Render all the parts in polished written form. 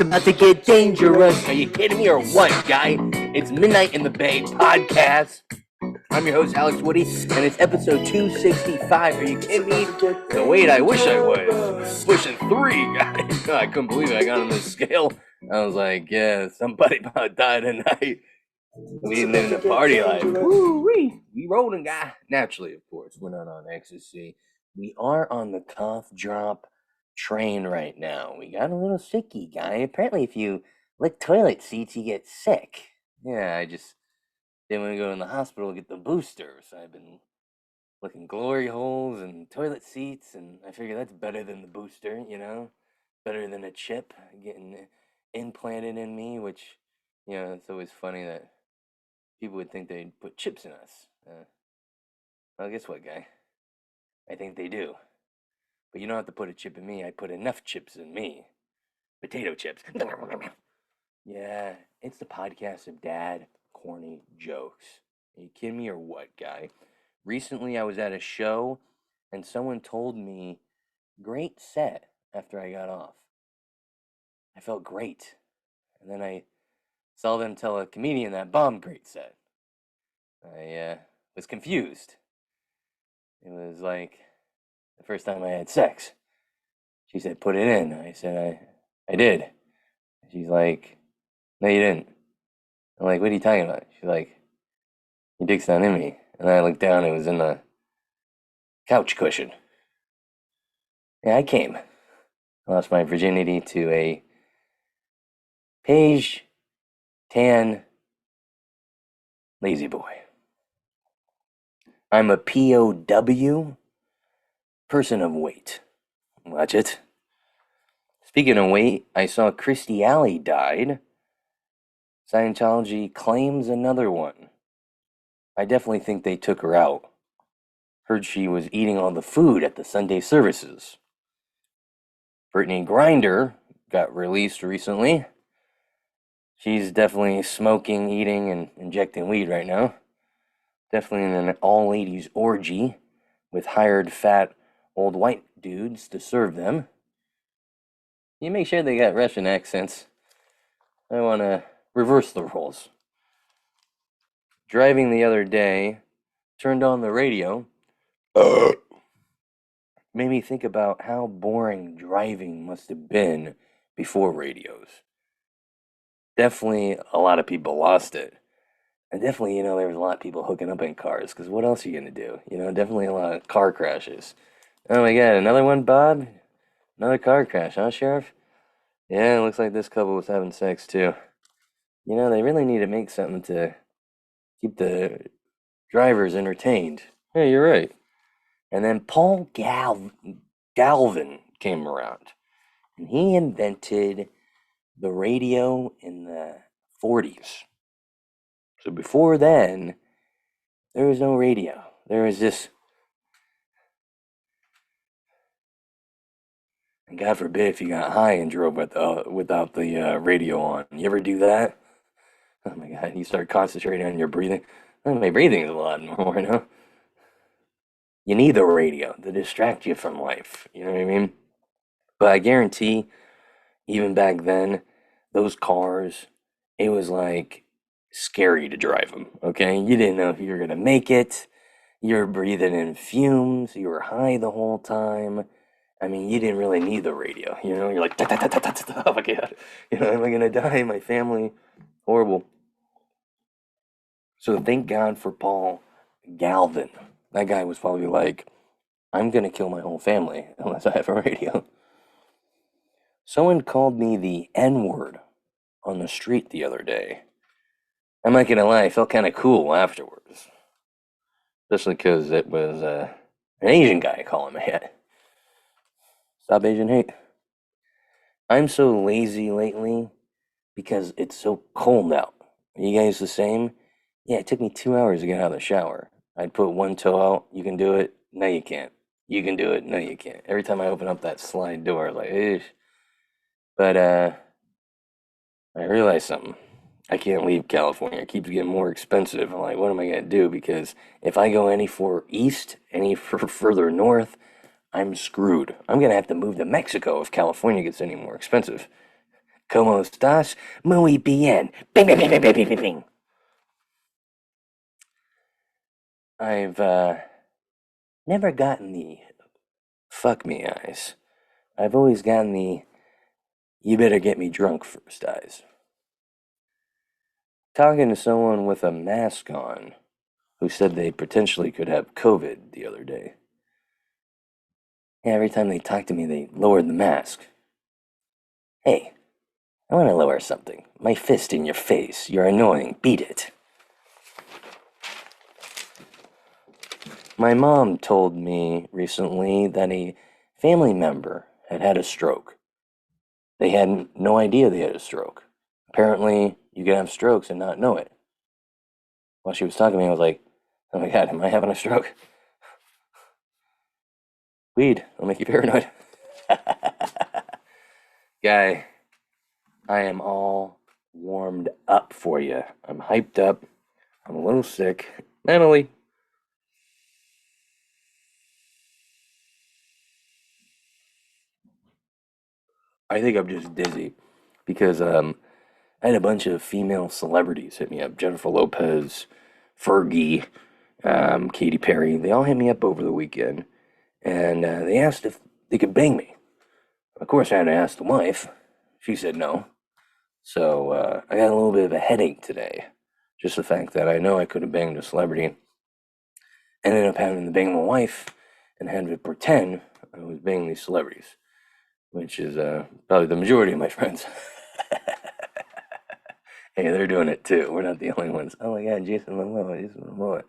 about to get dangerous. Are you kidding me or what, guy? It's Midnight in the Bay podcast. I'm your host, Alex Woody, and it's episode 265. Are you kidding me? No, wait, I wish I was. Pushing 3, guys. No, I couldn't believe it. I got on this scale. I was like, yeah, somebody about died tonight. We didn't live in the party life. Woo-wee. We rolling, guy. Naturally, of course. We're not on ecstasy. We are on the cough drop train right now. We got a little sicky, guy. Apparently, if you lick toilet seats, you get sick. Yeah, I just didn't want to go in the hospital to get the booster, so I've been licking glory holes and toilet seats, and I figure that's better than the booster, you know? Better than a chip getting implanted in me, which, you know, it's always funny that people would think they'd put chips in us. Well, guess what, guy? I think they do. But you don't have to put a chip in me. I put enough chips in me. Potato chips. Yeah, it's the podcast of dad corny jokes. Are you kidding me or what, guy? Recently, I was at a show, and someone told me, great set, after I got off. I felt great. And then I saw them tell a comedian that bombed great set. I was confused. It was like the first time I had sex. She said, put it in. I said, I did. She's like, no, you didn't. I'm like, what are you talking about? She's like, your dick's not in me. And I looked down, it was in the couch cushion. Yeah, I came. I lost my virginity to a beige, tan, lazy boy. I'm a POW, person of weight. Watch it. Speaking of weight, I saw Kirstie Alley died. Scientology claims another one. I definitely think they took her out. Heard she was eating all the food at the Sunday services. Brittany Griner got released recently. She's definitely smoking, eating, and injecting weed right now. Definitely in an all-ladies orgy with hired fat old white dudes to serve them. You make sure they got Russian accents. I want to reverse the roles. Driving the other day, turned on the radio. Made me think about how boring driving must have been before radios. Definitely a lot of people lost it. And definitely, you know, there was a lot of people hooking up in cars, because what else are you going to do? You know, definitely a lot of car crashes. Oh my God, another one, Bob? Another car crash, huh, Sheriff? Yeah, it looks like this couple was having sex, too. You know, they really need to make something to keep the drivers entertained. Yeah, you're right. And then Paul Galvin came around, and he invented the radio in the 40s. So before then, there was no radio. There was this, and God forbid if you got high and drove without the radio on. You ever do that? Oh my God, you start concentrating on your breathing. Oh, my breathing is a lot more now. You need the radio to distract you from life. You know what I mean? But I guarantee, even back then, those cars, it was like scary to drive them, okay? You didn't know if you were going to make it. You were breathing in fumes. You were high the whole time. I mean, you didn't really need the radio, you know? You're like, oh my God, you know, am I going to die? My family, horrible. So thank God for Paul Galvin. That guy was probably like, I'm going to kill my whole family unless I have a radio. Someone called me the N-word on the street the other day. I'm not gonna lie, I felt kind of cool afterwards. Especially because it was an Asian guy calling me it. Stop Asian hate. I'm so lazy lately because it's so cold out. Are you guys the same? Yeah, it took me 2 hours to get out of the shower. I'd put one toe out, you can do it, no you can't. You can do it, no you can't. Every time I open up that slide door, like, eesh. But I realized something. I can't leave California. It keeps getting more expensive. I'm like, what am I going to do? Because if I go any further north, I'm screwed. I'm going to have to move to Mexico if California gets any more expensive. ¿Cómo estás? Muy bien. Bing, bing, bing, bing, bing, bing, bing. I've never gotten the fuck me eyes. I've always gotten the you better get me drunk first eyes. Talking to someone with a mask on who said they potentially could have COVID the other day. Yeah, every time they talked to me, they lowered the mask. Hey, I want to lower something. My fist in your face. You're annoying. Beat it. My mom told me recently that a family member had had a stroke. They had no idea they had a stroke. Apparently, you can have strokes and not know it. While she was talking to me, I was like, oh my god, am I having a stroke? Weed will make you paranoid. Guy, I am all warmed up for you. I'm hyped up. I'm a little sick. Mentally. I think I'm just dizzy because I had a bunch of female celebrities hit me up. Jennifer Lopez, Fergie, Katy Perry. They all hit me up over the weekend, and they asked if they could bang me. Of course, I had to ask the wife. She said no. So I got a little bit of a headache today. Just the fact that I know I could have banged a celebrity, ended up having to bang my wife, and had to pretend I was banging these celebrities, which is probably the majority of my friends. Hey, they're doing it too. We're not the only ones. Oh my God, Jason Momoa, Jason Momoa.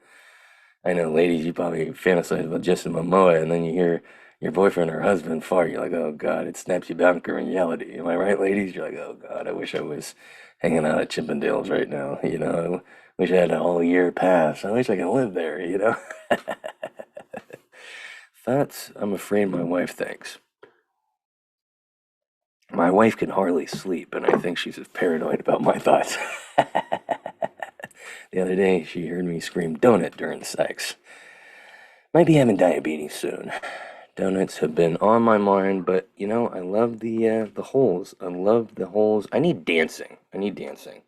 I know, ladies, you probably fantasize about Jason Momoa, and then you hear your boyfriend or husband fart. You're like, oh God, it snaps you back in reality. Am I right, ladies? You're like, oh God, I wish I was hanging out at Chippendales right now. I wish I had a whole year pass. I wish I could live there. Thoughts I'm afraid my wife thinks. My wife can hardly sleep, and I think she's as paranoid about my thoughts. The other day, she heard me scream donut during sex. Might be having diabetes soon. Donuts have been on my mind, but I love the holes. I love the holes. I need dancing. I need dancing.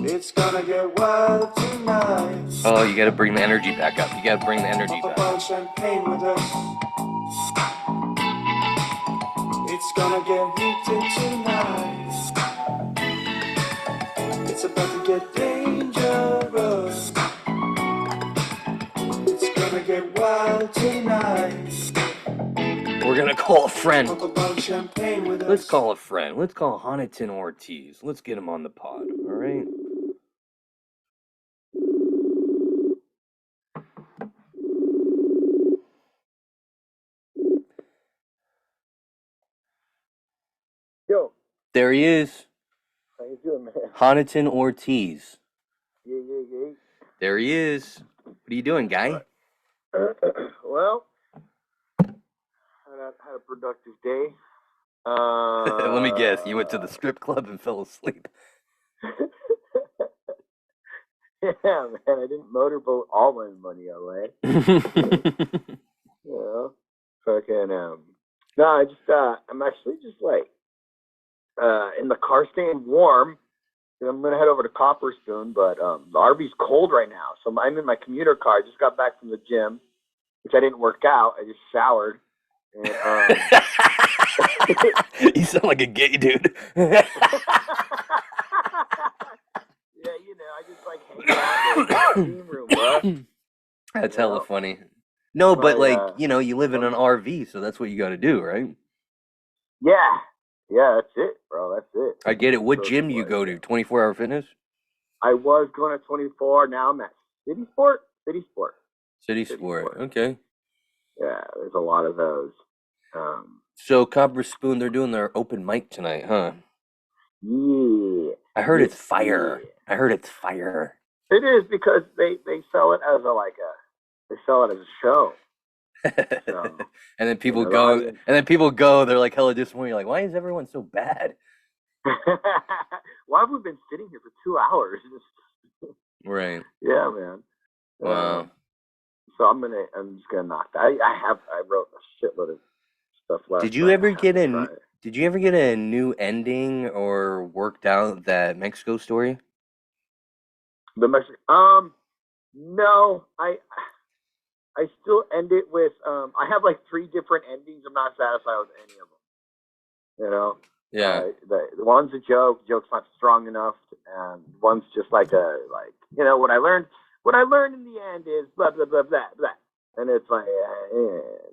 It's gonna get wild tonight. Oh, you gotta bring the energy back up. You gotta bring the energy Pop a back bottle up. of champagne with us. It's gonna get heated tonight. It's about to get dangerous. It's gonna get wild tonight. We're gonna call a friend. Pop a bottle of champagne with us. Let's call a friend. Let's call Honiton Ortiz. Let's get him on the pod, all right? Yo, There he is. how you doing, man? Honiton Ortiz. Yeah. There he is. What are you doing, guy? Well, had a productive day. Let me guess. You went to the strip club and fell asleep. Yeah, man, I didn't motorboat all my money away. Fucking no, I'm actually just like in the car staying warm. I'm gonna head over to Copper Spoon, but the RV's cold right now, so I'm in my commuter car. I just got back from the gym, which I didn't work out. I just showered. And, You sound like a gay dude. yeah, I just like hang out in the steam room, bro. That's hella funny. No, but you live in an RV, so that's what you got to do, right? Yeah, that's it, bro. That's it. I get it. What gym do you go to? 24-hour fitness? I was going to 24. Now I'm at City Sport. City Sport. Okay. Yeah, there's a lot of those. So Copper Spoon, they're doing their open mic tonight, huh? Yeah. I heard it's fire. Yeah. I heard it's fire. It is because they sell it as a show. So, and then people go, they're like hella disappointed. You're like, why is everyone so bad? Why have we been sitting here for 2 hours? Right. Yeah, man. Wow. So I'm just gonna knock that. I wrote a shitload of stuff last Did you night. ever I have get to try a it. did you ever get a new ending or worked out that Mexico story? The Mexican. No, I still end it with I have like three different endings. I'm not satisfied with any of them. You know, Yeah. the one's a joke. Joke's not strong enough, and one's just like what I learned. What I learned in the end is blah blah blah blah blah, and it's like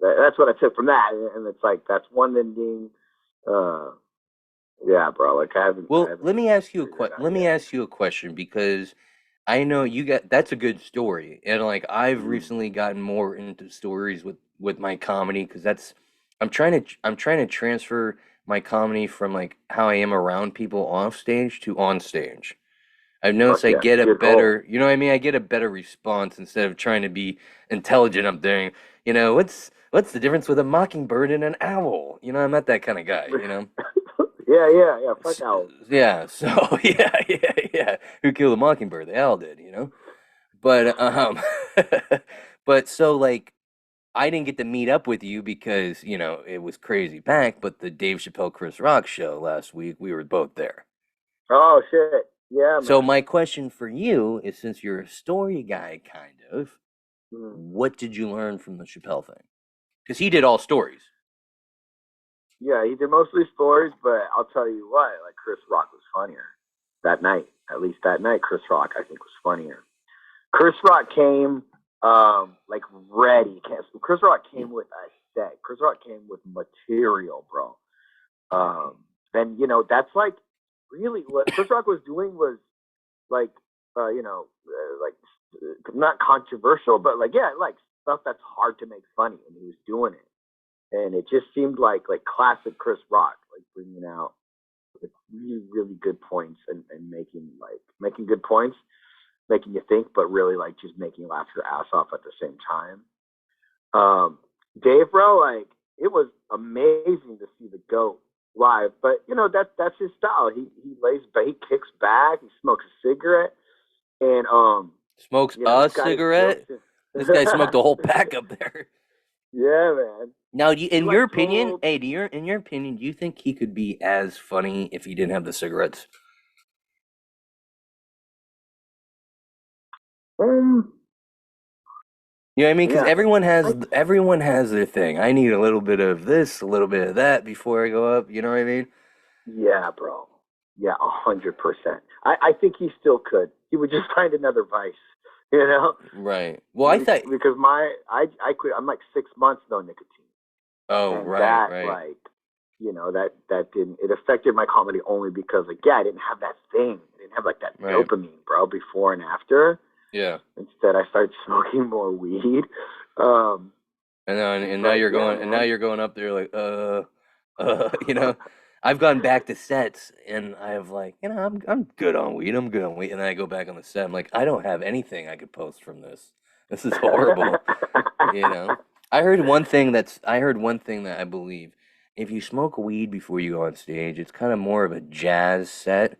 that's what I took from that, and it's like that's one ending. Uh, yeah, bro. Like I Well, haven't figured it out let me yet. ask you a question because I know you got that's a good story. And like I've Mm. recently gotten more into stories with my comedy because that's I'm trying to transfer my comedy from like how I am around people off stage to on stage. I've noticed Fuck I yeah, get a good goal. better, you know what I mean? I get a better response instead of trying to be intelligent up there. You know, what's the difference with a mockingbird and an owl? You know, I'm not that kind of guy, you know? Yeah. Fuck S- owls. yeah, so yeah. Who killed the mockingbird? The owl did, you know? But but so like I didn't get to meet up with you because, you know, it was crazy packed, but the Dave Chappelle Chris Rock show last week, we were both there. Oh shit. Yeah, So man. my question for you is since you're a story guy kind of, Mm. what did you learn from the Chappelle thing? Because he did all stories. Yeah, he did mostly stories, but I'll tell you what, like Chris Rock was funnier that night. At least that night, Chris Rock I think was funnier. Chris Rock came like ready. Chris Rock came with a set. Chris Rock came with material, bro. And that's like really what Chris Rock was doing was like like not controversial, but like yeah, like stuff that's hard to make funny, and he was doing it, and it just seemed like classic Chris Rock, like bringing out like really good points and making good points, making you think, but really like just making you laugh your ass off at the same time. Um, Dave, bro, like it was amazing to see the goat live, but that's his style. He lays back, he kicks back, he smokes a cigarette, and Smokes he's a got his jokes. cigarette? This guy smoked a whole pack up there. Yeah, man. Now, He in your like opinion, told hey, in your opinion, do you think he could be as funny if he didn't have the cigarettes? um You know what I mean? Because yeah, I everyone has their thing. I need a little bit of this, a little bit of that before I go up. You know what I mean? yeah, bro. Yeah, 100%. I think he still could. He would just find another vice, you know, Right. Well, I thought. because I quit. I'm like 6 months no nicotine, Oh, and right, that right. like that didn't it affected my comedy only because like yeah I didn't have that thing. I didn't have like that Right. dopamine, bro, before and after. Yeah. Instead, I started smoking more weed. Um, And now but you're yeah, going and now man. you're going up there like you know, I've gone back to sets and I've like, you know, I'm good on weed. I'm good on weed. And then I go back on the set. I'm like, I don't have anything I could post from this. This is horrible. You know. I heard one thing that I believe if you smoke weed before you go on stage, it's kind of more of a jazz set.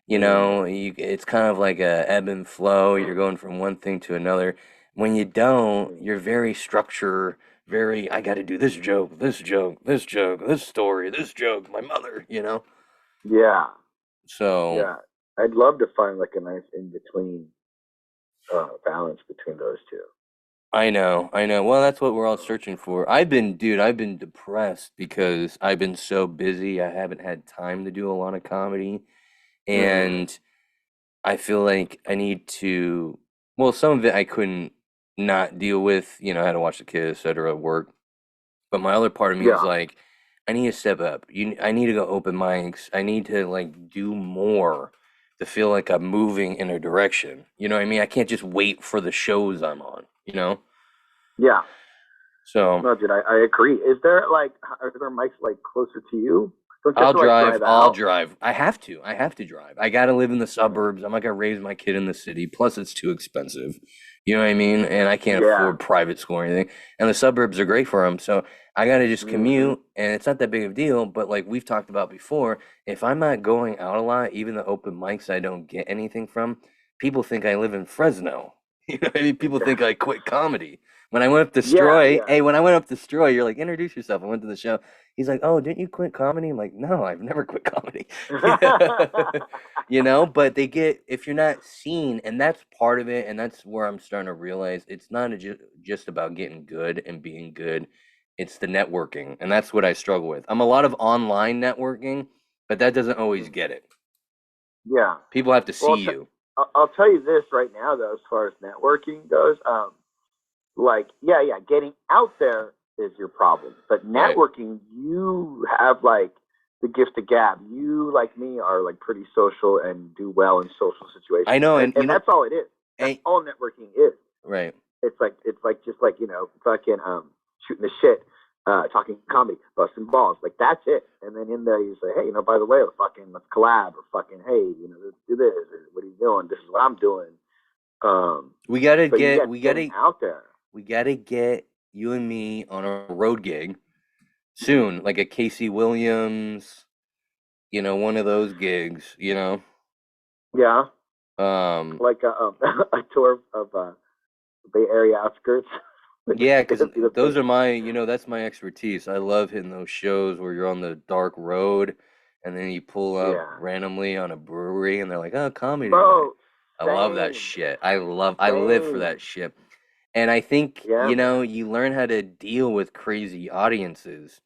You Mm. know, it's kind of like a ebb and flow. You're going from one thing to another. When you don't, Mm. you're very structure, very, I got to do this joke, this joke, this joke, this story, this joke, my mother, you know? Yeah, So yeah. I'd love to find like a nice in between balance between those two. I know. Well, that's what we're all searching for. I've been depressed because I've been so busy. I haven't had time to do a lot of comedy. Mm. And I feel like I need to, well, some of it I couldn't not deal with, you know, I had to watch the kids, etc., work. But my other part of me is Yeah, like, I need to step up. I need to go open mics. I need to like do more to feel like I'm moving in a direction. You know what I mean? I can't just wait for the shows I'm on, you know? yeah. So No, dude, I agree. Is there like are there mics like closer to you? Don't you have to like drive I'll out? drive. I have to drive. I gotta live in the Mm. suburbs. I'm not gonna raise my kid in the city. Plus, it's too expensive. You know what I mean? And I can't Yeah. afford private school or anything. And the suburbs are great for them. So I gotta just Hmm. commute, and it's not that big of a deal. But like we've talked about before, if I'm not going out a lot, even the open mics I don't get anything from, people think I live in Fresno. You know what I mean? People think I quit comedy. When I went up to Stroy, Yeah. hey, when I went up to Stroy, you're like, introduce yourself. I went to the show. He's like, oh, didn't you quit comedy? I'm like, no, I've never quit comedy. You know, but they get, if you're not seen, and that's part of it, and that's where I'm starting to realize it's not just about getting good and being good. It's the networking, and that's what I struggle with. I'm a lot of online networking, but that doesn't always get it. Yeah. People have to see Well, you. I'll tell you this right now, though, as far as networking goes, like, yeah, getting out there is your problem, but Right. networking, you have like the gift of gab. You, like me, are like pretty social and do well in social I situations, know, and, and you and know, that's all it is. That's and, all networking is. right. It's like just like fucking shooting the shit, talking comedy, busting balls, like that's it. And then in there you say, hey, by the way, let's collab, or fucking, hey, let's do this, or what are you doing? This is what I'm doing. We gotta But yeah, get, we getting gotta, out there. we gotta get you and me on a road gig soon, like a Casey Williams, one of those gigs, Yeah, Um, like a tour of Bay Area outskirts. yeah, because That'd be the those thing. are that's my expertise. I love hitting those shows where you're on the dark road and then you pull up Yeah, randomly on a brewery and they're like, oh, comedy night. bro. I love that Same, shit. I live for same. that shit. And I think, Yeah, man. you learn how to deal with crazy audiences.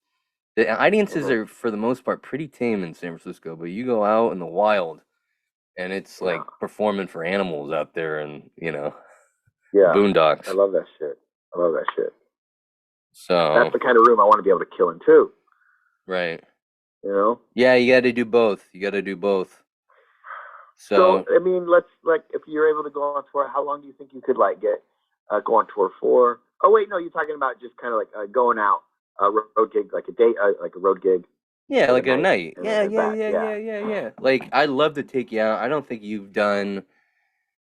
The audiences Hmm. are, for the most part, pretty tame in San Francisco, but you go out in the wild and it's Yeah, like performing for animals out there and, the yeah. I boondocks. love that shit. I love that shit. That's So, the kind of room I want to be able to kill in too. right. You know. Yeah, you got to do both. You got to do both. So So, I mean, let's like, if you're able to go on tour, how long do you think you could like get go on tour for? Oh wait, no, you're talking about just kind of like going out road gig, like a day, like a road gig yeah, for the like a night, night. and then Yeah, head yeah, back. yeah, Yeah. yeah, yeah, yeah. Like, I'd love to take you out. I don't think you've done,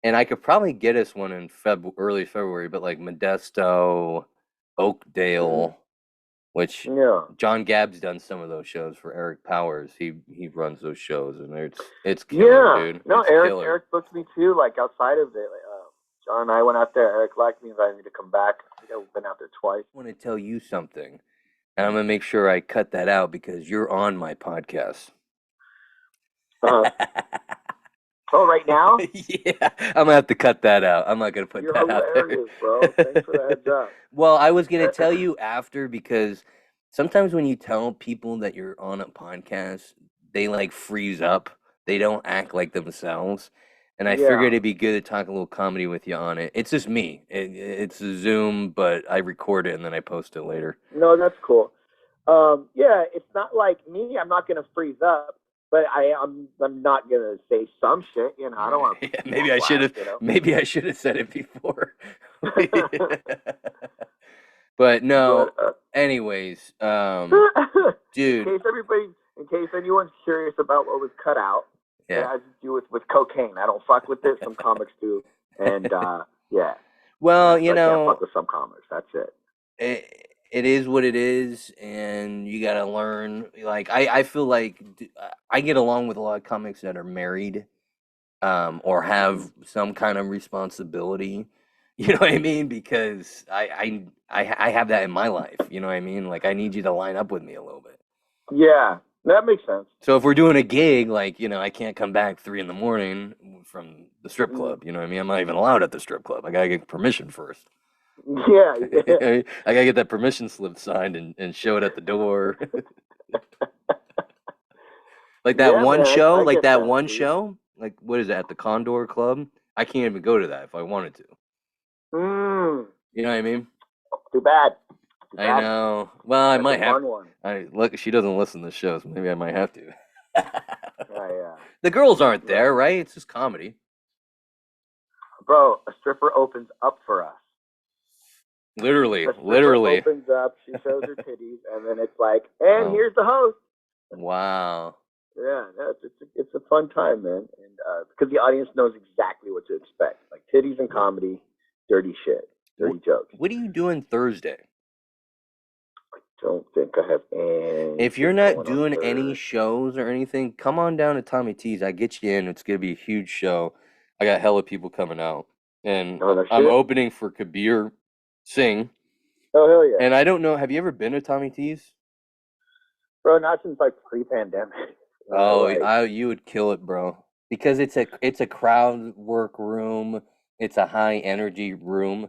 and I could probably get us one in early February, but like Modesto, Hmm. Oakdale, which Yeah. John Gabb's done some of those shows for Eric Powers. He runs those shows, and it's killer, Yeah. dude. No, It's Eric. killer. Eric booked me too. Like outside of it, John and I went out there. Eric liked me, invited me to come back. I think I've been out there twice. I want to tell you something, and I'm gonna make sure I cut that out because you're on my podcast. Uh, oh, right now? Yeah, I'm gonna have to cut that out. I'm not gonna put You're that out there. hilarious, bro. Thanks for the heads up. Well, I was gonna tell you after because sometimes when you tell people that you're on a podcast, they like freeze up. They don't act like themselves. And I figured Yeah. it'd be good to talk a little comedy with you on it. It's just me. It's a Zoom, but I record it and then I post it later. No, that's cool. Yeah, it's not like me. I'm not gonna freeze up, but I'm not gonna say some shit. I don't Right. want to put Yeah, people on blast. maybe I should have said it before. But no, But anyways, in dude, case in case anyone's curious about what was cut out, it yeah. has to do with cocaine. I don't fuck with it. Some comics do, and yeah, Well, so I can't fuck with some comics. That's it. it is what it is, and you gotta learn. Like I feel like I get along with a lot of comics that are married, or Hmm. have some kind of responsibility. You know what I mean? Because I have that in my life. You know what I mean? Like I need you to line up with me a little bit. Yeah, that makes sense. So if we're doing a gig, like, I can't come back 3 in the morning from the strip Mm. club. You know what I mean? I'm not even allowed at the strip club. I gotta get permission first. Yeah, yeah. I gotta get that permission slip signed and show it at the door. Yeah, man, I Like get that that, one dude. show, like what is it, at the Condor Club? I can't even go to that if I wanted to. Mm, You know what I mean? too bad. Too I bad. know. Well, I That's a might have. fun one. I look. She doesn't listen to shows. Maybe I might have to. Yeah. The girls aren't Yeah. there, right? It's just comedy. Bro, a stripper opens up for us. Literally, A stripper literally. opens up, she shows her titties, and then it's like, and Oh, here's the host. wow. Yeah, it's a fun time, man, and because the audience knows exactly what to expect, like titties and comedy, dirty shit, What, dirty jokes. what are you doing Thursday? Don't think I have If you're anything not going on doing any Thursday. shows or anything, come on down to Tommy T's. I get you in. It's gonna be a huge show. I got hella people coming out. and Oh, no I'm shit. opening for Kabir Singh. Oh, hell yeah. And I don't know, have you ever been to Tommy T's? Bro, not since like pre-pandemic. You would kill it, bro. Because it's a crowd work room. It's a high energy room.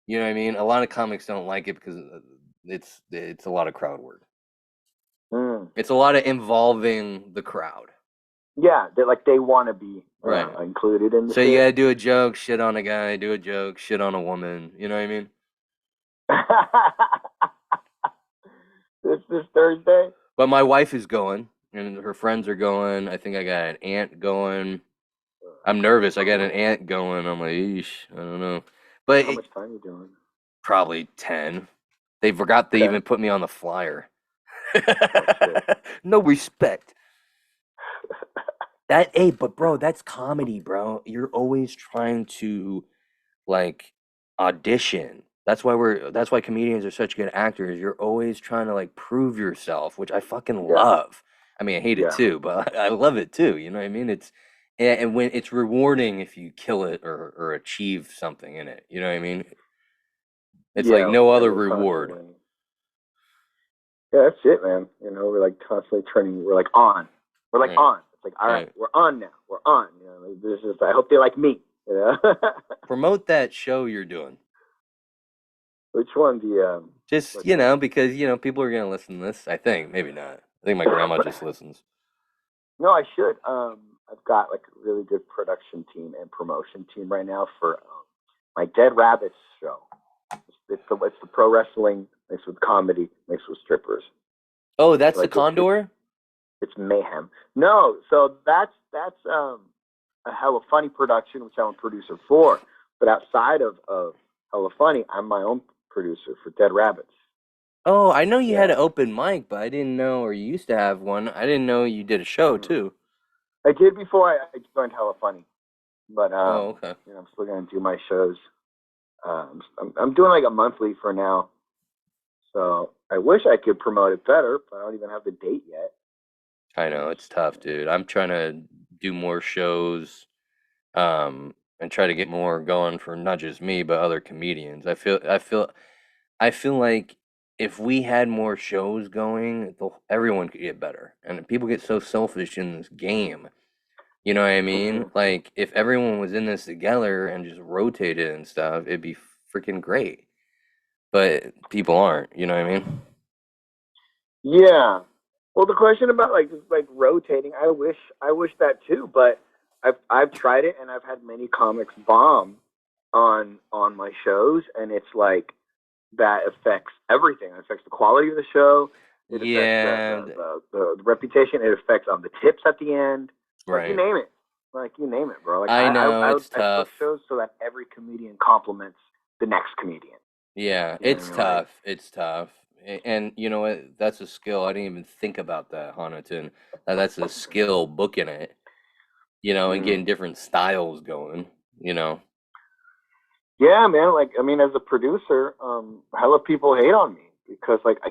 You know what I mean? A lot of comics don't like it because it's a lot of crowd work. It's a lot of involving the crowd. Yeah, they want to be Right. included in the So shit. you gotta do a joke, shit on a guy, do a joke, shit on a woman. You know what I mean? This Thursday? But my wife is going, and her friends are going. I think I got an aunt going. I'm nervous. I got an aunt going. I'm like, eesh, I don't know. But How much time are you doing? probably 10. They forgot they even put me on the flyer. No respect. But bro, that's comedy, bro. You're always trying to like audition. That's why comedians are such good actors. You're always trying to like prove yourself, which I fucking love. I mean, I hate it too, but I love it too. You know what I mean? And when it's rewarding if you kill it or achieve something in it. You know what I mean? It's like no other reward. Yeah, that's it, man. You know, we're like constantly turning. We're like on. We're like on. It's like, all right, we're on now. We're on. You know, this is. I hope they like me. You know? Promote that show you're doing. Which one? The just because people are gonna listen to this. I think maybe not. I think my grandma just listens. No, I should. I've got like a really good production team and promotion team right now for my Dead Rabbits show. It's the pro wrestling mixed with comedy mixed with strippers. Oh, that's like the Condor? It's mayhem. No, so that's a Hella Funny production, which I'm a producer for. But outside of Hella Funny, I'm my own producer for Dead Rabbits. Oh, I know you had an open mic, but I didn't know, or you used to have one. I didn't know you did a show too. I did before I joined Hella Funny, but okay. I'm still gonna do my shows. I'm doing like a monthly for now, so I wish I could promote it better, but I don't even have the date yet. I know it's tough, dude. I'm trying to do more shows, and try to get more going for not just me but other comedians. I feel like if we had more shows going, everyone could get better. And people get so selfish in this game. You know what I mean? Like, if everyone was in this together and just rotated and stuff, it'd be freaking great. But people aren't, you know what I mean? Yeah. Well, the question about like rotating, I wish that too, but I've tried it and I've had many comics bomb on my shows, and it's like that affects everything. It affects the quality of the show. It affects the reputation. It affects the tips at the end. Right. Like you name it. Like you name it, bro. Like I know it's tough. I shows so that every comedian compliments the next comedian. Yeah, it's tough. It's tough. And you know what? That's a skill. I didn't even think about that, Honiton. That's a skill, booking it. And getting different styles going. Yeah, man. Like, I mean, as a producer, hella people hate on me because, like, I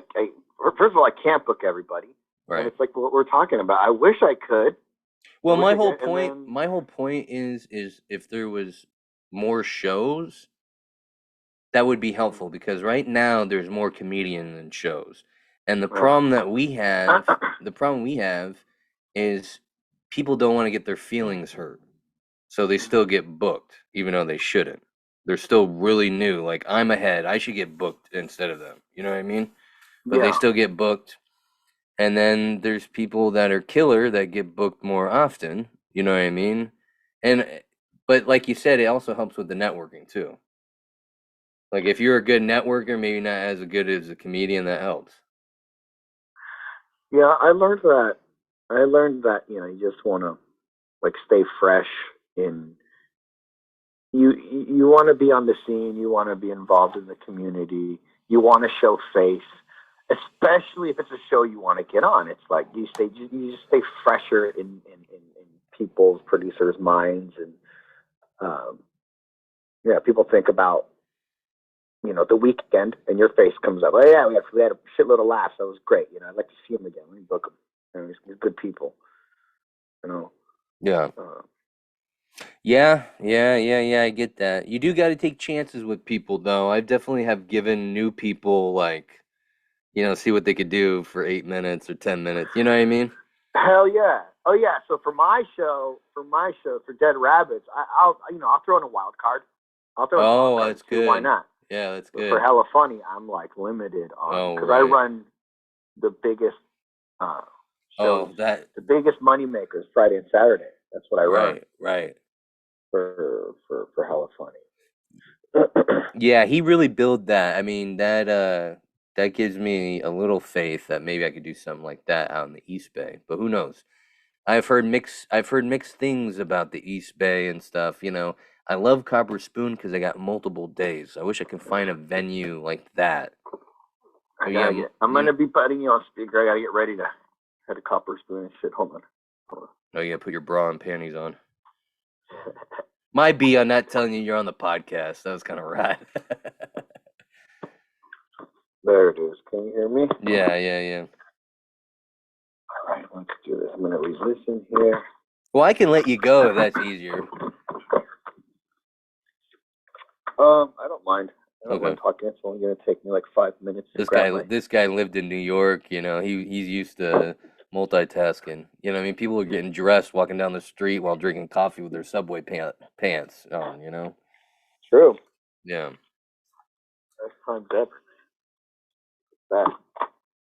first of all, I can't book everybody, right? And it's like what we're talking about. I wish I could. Well, my whole point is if there was more shows, that would be helpful because right now there's more comedian than shows, and the problem that we have, is people don't want to get their feelings hurt, so they still get booked even though they shouldn't. They're still really new. Like, I'm ahead. I should get booked instead of them. You know what I mean? But they still get booked. And then there's people that are killer that get booked more often. You know what I mean? But like you said, it also helps with the networking too. Like, if you're a good networker, maybe not as good as a comedian, that helps. Yeah, I learned that, you just want to like stay fresh in you want to be on the scene, you want to be involved in the community, you want to show face, especially if it's a show you want to get on. It's like you just stay fresher in people's producers' minds, and people think about the weekend, and your face comes up. Oh yeah, we had a shitload of laughs. That was great. I'd like to see them again. We book them. They're good people. Yeah. Yeah, I get that. You do got to take chances with people, though. I definitely have given new people, like, see what they could do for 8 minutes or 10 minutes. You know what I mean? Hell yeah. Oh yeah. So for Dead Rabbits, I'll throw in a wild card. I'll throw in a wild Oh, card that's too. Why good. not? Yeah, that's But for good. Hella Funny, I'm like limited on Oh, because I right. run the biggest uh, shows, Oh, that, the biggest money makers Friday and Saturday. That's what I run right. for Hella Funny. Yeah, he really built that. I mean, that gives me a little faith that maybe I could do something like that out in the East Bay. But who knows? I've heard mixed things about the East Bay and stuff. I love Copper Spoon because I got multiple days. I wish I could find a venue like that. But yeah, I'm gonna be putting you on speaker. I gotta get ready to head to Copper Spoon and shit. Hold on. oh, you gotta put your bra and panties on. My B on not telling you you're on the podcast. That was kind of rad. There it is. Can you hear me? Yeah. All right, let's do this. I'm gonna re-listen here. Well, I can let you go if that's easier. I don't mind. I don't Okay. mind talking. It's only gonna take me like 5 minutes to This grab guy, my. this guy lived in New York. He's used to multitasking. What I mean? People are getting dressed, walking down the street while drinking coffee with their Subway pants on. True. Yeah. Best times ever. That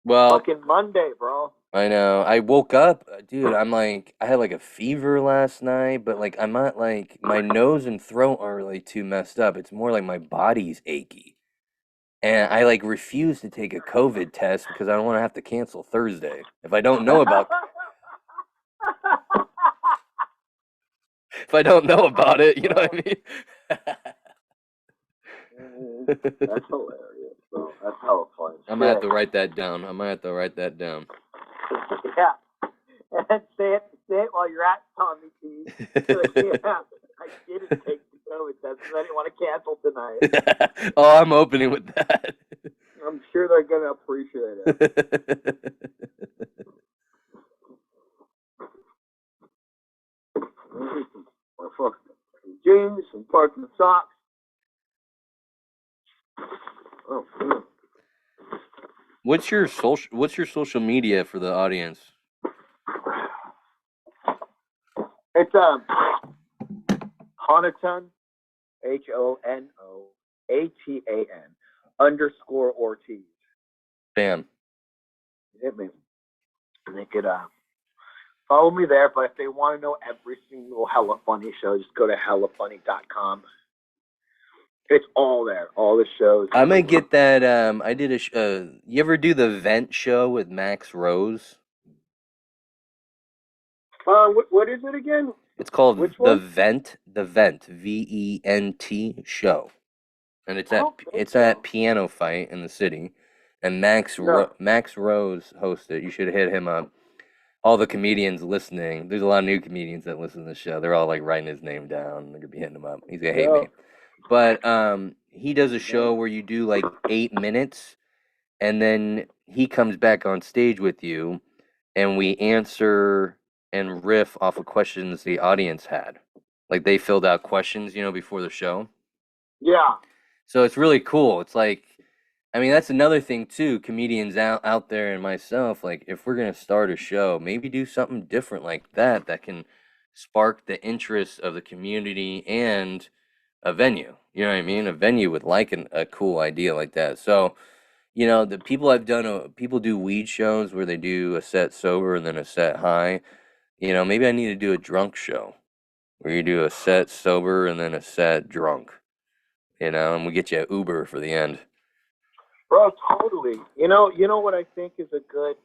Well, fucking Monday, bro. I know. I woke up, dude. I'm like, I had like a fever last night, but like, I'm not like my nose and throat aren't really too messed up. It's more like my body's achy. And I like refuse to take a COVID test because I don't want to have to cancel Thursday. If I don't know about if I don't know about it, you know what I mean? That's hilarious, bro. That's hella fun. I might have to write that down. Yeah. And say it while you're at Tommy T. Like, yeah, I didn't take the COVID test because I didn't want to cancel tonight. Oh, I'm opening with that. I'm sure they're gonna appreciate it. My fucking jeans and parking socks. Oh, man. What's your social media for the audience? It's Honotan, HONOATAN _ Ortiz. Bam. Hit me. And they could follow me there, but if they want to know every single Hella Funny show, just go to hellafunny.com. It's all there, all the shows. I'm gonna get that. I did you ever do the Vent show with Max Rose? What is it again? It's called Which the one? Vent, VENT show, and it's So. at Piano Fight in the city, and No. Max Rose hosts it. You should hit him up. All the comedians listening, there's a lot of new comedians that listen to the show. They're all like writing his name down. They're gonna be hitting him up. He's gonna hate me. But he does a show where you do like 8 minutes, and then he comes back on stage with you, and we answer and riff off of questions the audience had. Like they filled out questions, before the show. Yeah. So it's really cool. It's like, I mean, that's another thing too. Comedians out there and myself, like, if we're gonna start a show, maybe do something different like that can spark the interest of the community and a venue. You know what I mean? A venue would like a cool idea like that. So, the people I've done, people do weed shows where they do a set sober and then a set high. Maybe I need to do a drunk show where you do a set sober and then a set drunk. And we get you an Uber for the end. Bro, totally. You know what I think is a good,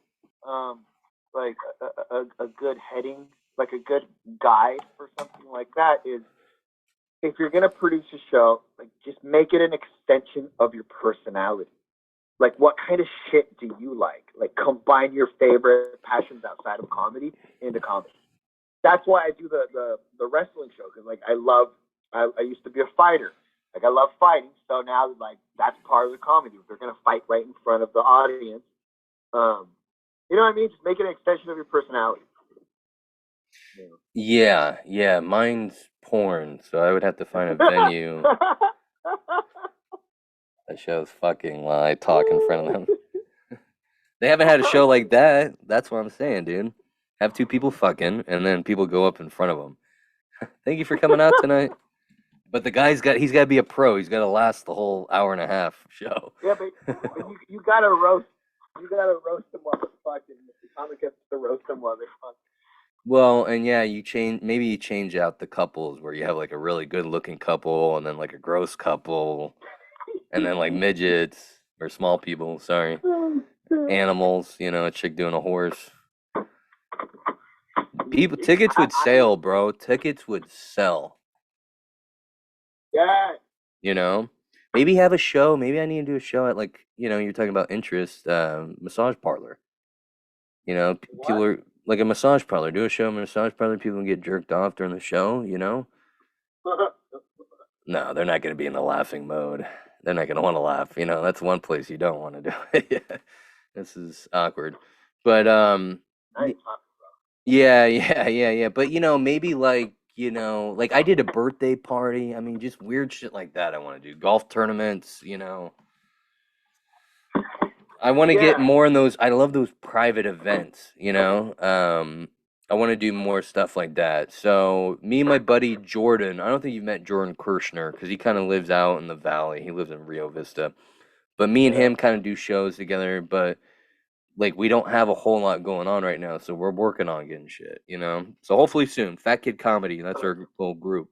like a good heading, like a good guide for something like that is if you're gonna produce a show, like just make it an extension of your personality. Like, what kind of shit do you like? Like, combine your favorite passions outside of comedy into comedy. That's why I do the wrestling show because like I used to be a fighter. Like I love fighting, so now like that's part of the comedy. They're gonna fight right in front of the audience. Um, you know what I mean? Just make it an extension of your personality. Yeah. Mine's porn, so I would have to find a venue that shows fucking while I talk in front of them. They haven't had a show like that. That's what I'm saying, dude. Have two people fucking, and then people go up in front of them. Thank you for coming out tonight. But the guy's he's got to be a pro. He's got to last the whole hour and a half show. Yeah, but you gotta roast them while they're fucking. The comic has to roast them while they're fucking. Well, and yeah, maybe you change out the couples where you have like a really good looking couple and then like a gross couple and then like midgets or small people, sorry. Animals, a chick doing a horse. Tickets would sell, bro. Tickets would sell. Yeah. Maybe have a show. Maybe I need to do a show at like, you're talking about interest, massage parlor. People are like a massage parlor. Do a show in a massage parlor. People can get jerked off during the show, No, they're not going to be in the laughing mode. They're not going to want to laugh. That's one place you don't want to do it. Yeah. This is awkward. But, yeah. But, maybe like, like I did a birthday party. I mean, just weird shit like that I want to do. Golf tournaments, I want to get more in those. I love those private events, I want to do more stuff like that. So me and my buddy Jordan, I don't think you've met Jordan Kirshner because he kind of lives out in the valley. He lives in Rio Vista. But me and him kind of do shows together, but like we don't have a whole lot going on right now, so we're working on getting shit, So hopefully soon. Fat Kid Comedy, that's our whole group.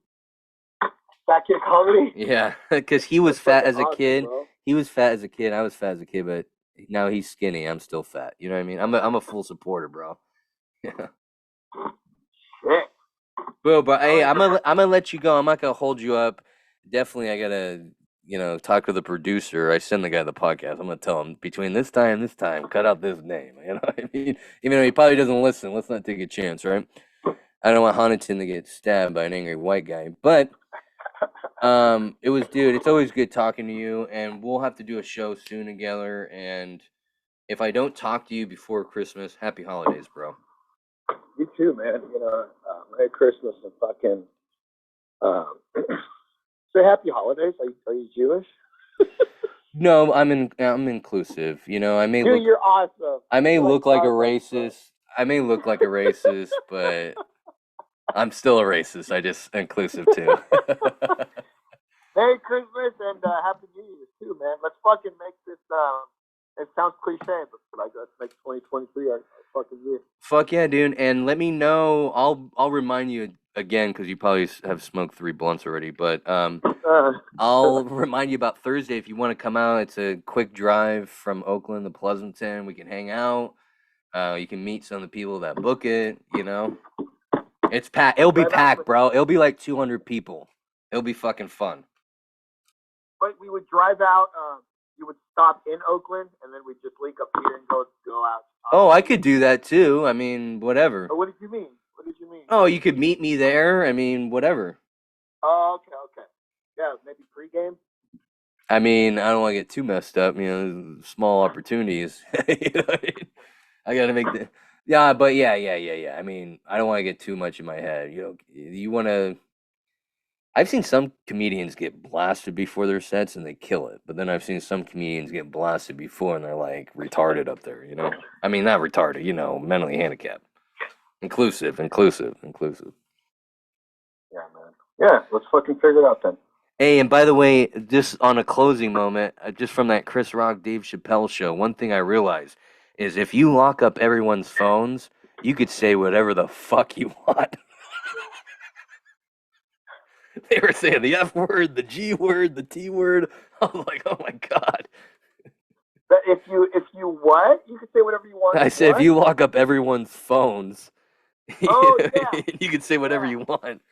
Fat Kid Comedy? Yeah, because he was fat as a kid. Bro. He was fat as a kid. I was fat as a kid, but now he's skinny. I'm still fat. You know what I mean? I'm a full supporter, bro. Yeah. Shit. Bro, but hey, I'm gonna let you go. I'm not gonna hold you up. Definitely, I gotta talk to the producer. I send the guy the podcast. I'm gonna tell him between this time and this time, cut out this name. You know what I mean? Even though he probably doesn't listen, let's not take a chance, right? I don't want Huntington to get stabbed by an angry white guy, but it's always good talking to you, and we'll have to do a show soon together. And if I don't talk to you before Christmas, happy holidays, bro. You too, man. Merry Christmas and fucking say happy holidays. Are you Jewish? No, I'm inclusive. I may Dude, you're awesome. I may look like a racist. I may look like a racist, but I'm still a racist. I just inclusive too. Merry Christmas and Happy New Year too, man. Let's fucking make this. It sounds cliche, but like let's make 2023 our fucking year. Fuck yeah, dude! And let me know. I'll remind you again because you probably have smoked 3 blunts already. But I'll remind you about Thursday if you want to come out. It's a quick drive from Oakland to Pleasanton. We can hang out. You can meet some of the people that book it. It's packed. It'll be packed, bro. It'll be like 200 people. It'll be fucking fun. But we would drive out. You would stop in Oakland, and then we'd just link up here and go out. Oh, I could do that too. I mean, whatever. What did you mean? Oh, you could meet me there. I mean, whatever. Oh, okay. Yeah, maybe pregame. I mean, I don't want to get too messed up. Small opportunities. I gotta make the. Yeah, but yeah. I mean, I don't want to get too much in my head. You want to. I've seen some comedians get blasted before their sets and they kill it. But then I've seen some comedians get blasted before and they're like retarded up there, I mean, not retarded, mentally handicapped. Inclusive. Yeah, man. Yeah, let's fucking figure it out then. Hey, and by the way, just on a closing moment, just from that Chris Rock, Dave Chappelle show, one thing I realized is if you lock up everyone's phones, you could say whatever the fuck you want. They were saying the F word, the G word, the T word. I was like, oh my God. But if you what? You can say whatever you want. I said, if you lock up everyone's phones, yeah. you can say whatever you want.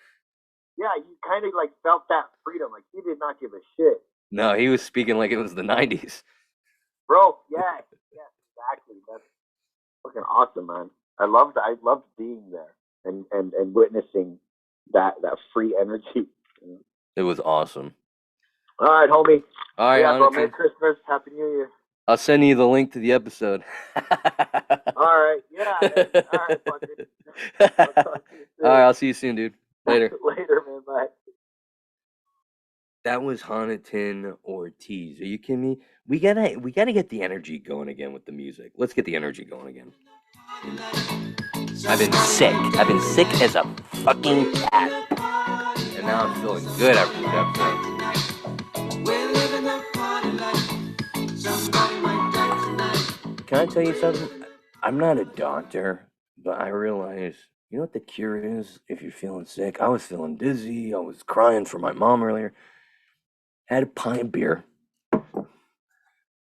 Yeah, you kind of like felt that freedom. Like he did not give a shit. No, he was speaking like it was the 90s. Bro, yeah, exactly. That's fucking awesome, man. I loved being there and witnessing that free energy. It was awesome. All right, homie. All right, yeah, bro, Merry Christmas, Happy New Year. I'll send you the link to the episode. All right, yeah. All right, fucker. All right, I'll see you soon, dude. Later. Later, man. Bye. much. That was Honiton Ortiz. Are you kidding me? We gotta get the energy going again with the music. Let's get the energy going again. I've been sick. I've been sick as a fucking cat. And now I'm feeling good after that. Can I tell you something? I'm not a doctor, but I realize, you know what the cure is if you're feeling sick? I was feeling dizzy. I was crying for my mom earlier. Had a pint of beer.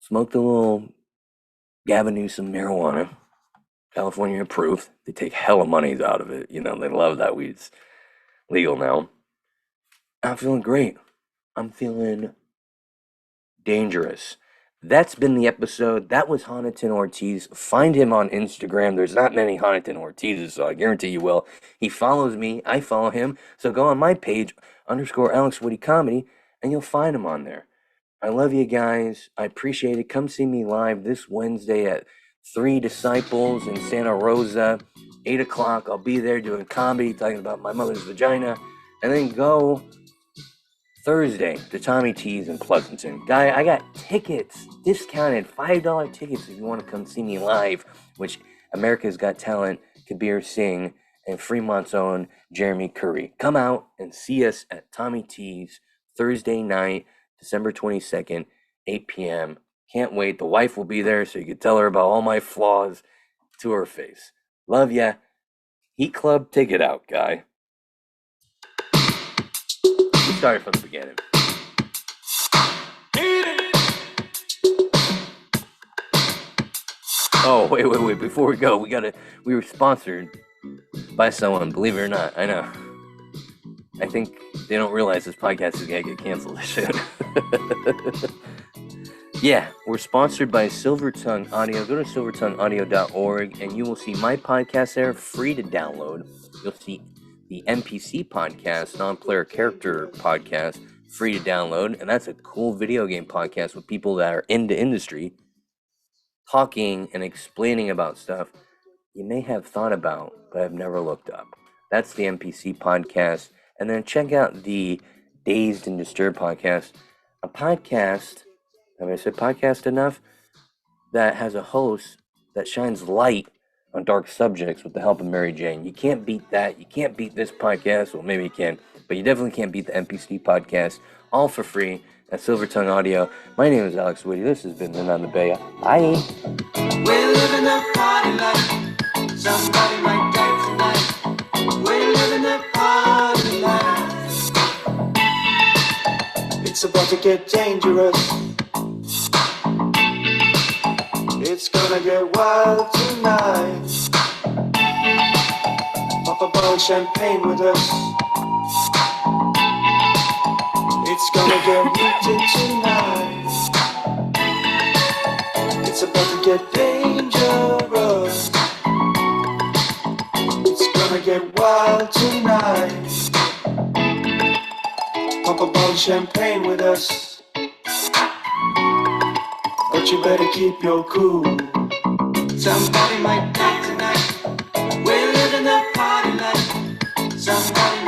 Smoked a little Gavin Newsom marijuana. California approved. They take hella monies out of it. You know, they love that weed's legal now. I'm feeling great. I'm feeling dangerous. That's been the episode. That was Honiton Ortiz. Find him on Instagram. There's not many Honiton Ortizes, so I guarantee you will. He follows me. I follow him. So go on my page, _Alex Woody Comedy, and you'll find him on there. I love you guys. I appreciate it. Come see me live this Wednesday at 3 Disciples in Santa Rosa, 8 o'clock. I'll be there doing comedy, talking about my mother's vagina. And then go Thursday to Tommy T's in Pleasanton. Guy, I got tickets, discounted $5 tickets if you want to come see me live, which America's Got Talent, Kabir Singh, and Fremont's own Jeremy Curry. Come out and see us at Tommy T's Thursday night, December 22nd, 8 p.m. Can't wait. The wife will be there so you can tell her about all my flaws to her face. Love ya. Heat Club ticket out, guy. We started from the beginning. Oh, wait. Before we go, we were sponsored by someone, believe it or not. I know. I think they don't realize this podcast is going to get canceled soon. Yeah, we're sponsored by Silvertongue Audio. Go to silvertongueaudio.org and you will see my podcast there, free to download. You'll see the NPC podcast, Non-Player Character podcast, free to download. And that's a cool video game podcast with people that are in the industry talking and explaining about stuff you may have thought about but have never looked up. That's the NPC podcast. And then check out the Dazed and Disturbed podcast, a podcast, have I said podcast enough? That has a host that shines light on dark subjects with the help of Mary Jane. You can't beat that. You can't beat this podcast. Well, maybe you can, but you definitely can't beat the NPC podcast, all for free at Silvertongue Audio. My name is Alex Woody. This has been Men on the Bay. Bye. We're living a party life. Somebody might die tonight. We're living a party life. It's about to get dangerous. It's gonna get wild tonight. Pop a bottle of champagne with us. It's gonna get rooted tonight. It's about to get dangerous. It's gonna get wild tonight. Pop a bottle of champagne with us. But you better keep your cool. Somebody might die tonight. We're living the party life. Somebody